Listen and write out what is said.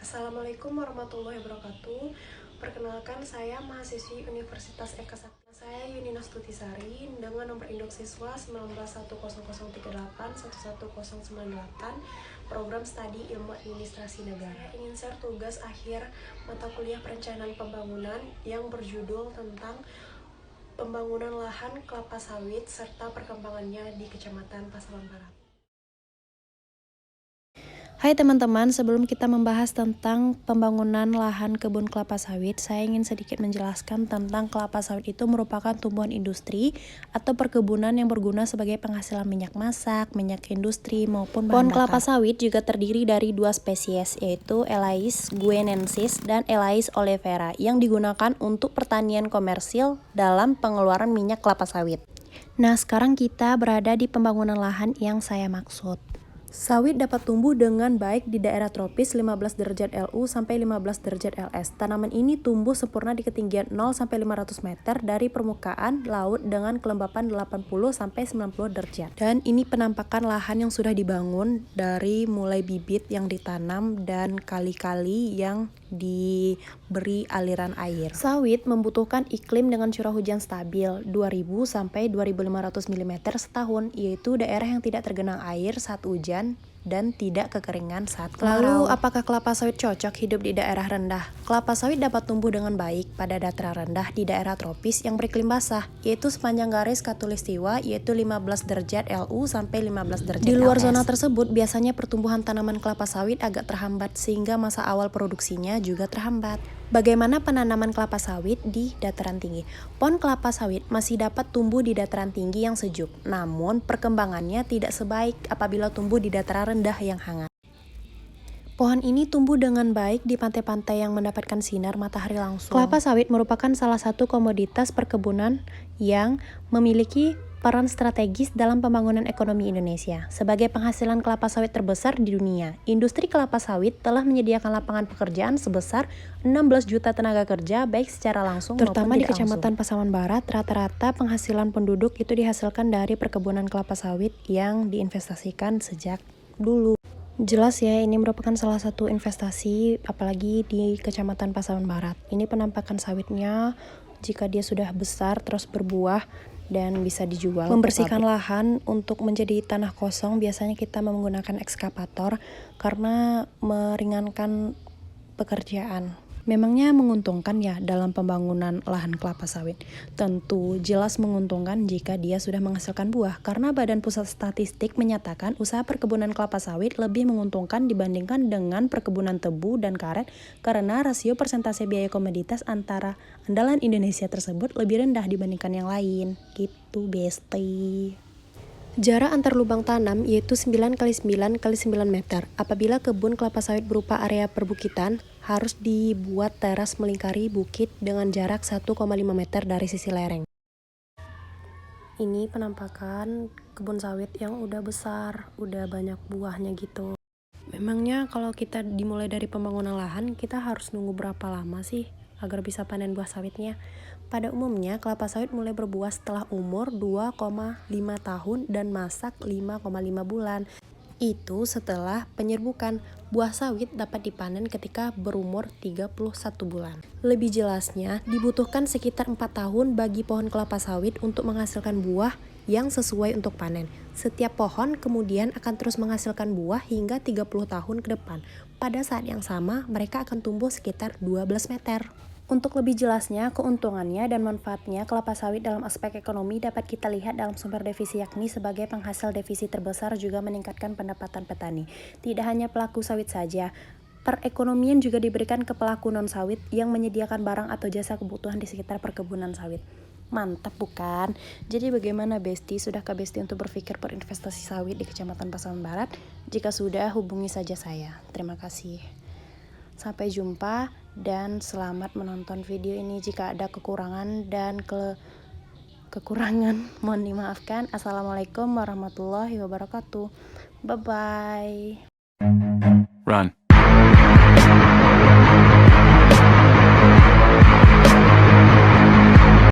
Assalamualaikum warahmatullahi wabarakatuh. Perkenalkan, saya mahasiswi Universitas Eka Sakti. Saya Yuni Nastutisari dengan nomor induk siswa 191038111098, program studi Ilmu Administrasi Negara. Ingin share tugas akhir mata kuliah Perencanaan Pembangunan yang berjudul tentang pembangunan lahan kelapa sawit serta perkembangannya di Kecamatan Pasaman Barat. Hai teman-teman, sebelum kita membahas tentang pembangunan lahan kebun kelapa sawit, saya ingin sedikit menjelaskan tentang kelapa sawit itu merupakan tumbuhan industri atau perkebunan yang berguna sebagai penghasilan minyak masak, minyak industri, maupun bahan bakar. Pohon kelapa sawit juga terdiri dari dua spesies, yaitu Elais guineensis dan Elais oleifera, yang digunakan untuk pertanian komersil dalam pengeluaran minyak kelapa sawit. Nah, sekarang kita berada di pembangunan lahan yang saya maksud. Sawit dapat tumbuh dengan baik di daerah tropis 15 derajat LU sampai 15 derajat LS. Tanaman ini tumbuh sempurna di ketinggian 0 sampai 500 meter dari permukaan laut dengan kelembapan 80 sampai 90 derajat. Dan ini penampakan lahan yang sudah dibangun dari mulai bibit yang ditanam dan kali-kali yang diberi aliran air. Sawit membutuhkan iklim dengan curah hujan stabil 2000 sampai 2500 mm setahun, yaitu daerah yang tidak tergenang air saat hujan dan tidak kekeringan saat kemarau. Lalu, apakah kelapa sawit cocok hidup di daerah rendah? Kelapa sawit dapat tumbuh dengan baik pada dataran rendah di daerah tropis yang beriklim basah, yaitu sepanjang garis khatulistiwa, yaitu 15 derajat LU sampai 15 derajat LS. Di luar zona tersebut, biasanya pertumbuhan tanaman kelapa sawit agak terhambat sehingga masa awal produksinya juga terhambat. Bagaimana penanaman kelapa sawit di dataran tinggi? Pohon kelapa sawit masih dapat tumbuh di dataran tinggi yang sejuk, namun perkembangannya tidak sebaik apabila tumbuh di dataran rendah yang hangat. Pohon ini tumbuh dengan baik di pantai-pantai yang mendapatkan sinar matahari langsung. Kelapa sawit merupakan salah satu komoditas perkebunan yang memiliki peran strategis dalam pembangunan ekonomi Indonesia. Sebagai penghasilan kelapa sawit terbesar di dunia, industri kelapa sawit telah menyediakan lapangan pekerjaan sebesar 16 juta tenaga kerja baik secara langsung terutama maupun di Kecamatan Pasaman Barat. Rata-rata penghasilan penduduk itu dihasilkan dari perkebunan kelapa sawit yang diinvestasikan sejak dulu. Jelas ya, ini merupakan salah satu investasi, apalagi di Kecamatan Pasaman Barat. Ini penampakan sawitnya jika dia sudah besar terus berbuah dan bisa dijual. Membersihkan lahan untuk menjadi tanah kosong biasanya kita menggunakan ekskavator karena meringankan pekerjaan. Memangnya menguntungkan ya dalam pembangunan lahan kelapa sawit? Tentu jelas menguntungkan jika dia sudah menghasilkan buah, karena Badan Pusat Statistik menyatakan usaha perkebunan kelapa sawit lebih menguntungkan dibandingkan dengan perkebunan tebu dan karet karena rasio persentase biaya komoditas antara andalan Indonesia tersebut lebih rendah dibandingkan yang lain. Gitu, Besti. Jarak antar lubang tanam yaitu 9 x 9 x 9 meter. Apabila kebun kelapa sawit berupa area perbukitan, harus dibuat teras melingkari bukit dengan jarak 1,5 meter dari sisi lereng. Ini penampakan kebun sawit yang udah besar, udah banyak buahnya gitu. Memangnya kalau kita dimulai dari pembangunan lahan, kita harus nunggu berapa lama sih agar bisa panen buah sawitnya? Pada umumnya, kelapa sawit mulai berbuah setelah umur 2,5 tahun dan masak 5,5 bulan. Itu setelah penyerbukan. Buah sawit dapat dipanen ketika berumur 31 bulan. Lebih jelasnya, dibutuhkan sekitar 4 tahun bagi pohon kelapa sawit untuk menghasilkan buah yang sesuai untuk panen. Setiap pohon kemudian akan terus menghasilkan buah hingga 30 tahun ke depan. Pada saat yang sama, mereka akan tumbuh sekitar 12 meter. Untuk lebih jelasnya, keuntungannya dan manfaatnya kelapa sawit dalam aspek ekonomi dapat kita lihat dalam sumber devisi, yakni sebagai penghasil devisi terbesar juga meningkatkan pendapatan petani. Tidak hanya pelaku sawit saja, perekonomian juga diberikan ke pelaku non-sawit yang menyediakan barang atau jasa kebutuhan di sekitar perkebunan sawit. Mantap bukan? Jadi bagaimana Besti? Sudahkah Besti untuk berpikir berinvestasi sawit di Kecamatan Pasaman Barat? Jika sudah, hubungi saja saya. Terima kasih. Sampai jumpa dan selamat menonton video ini. Jika ada kekurangan dan kekurangan mohon dimaafkan. Assalamualaikum warahmatullahi wabarakatuh. Bye bye. Run.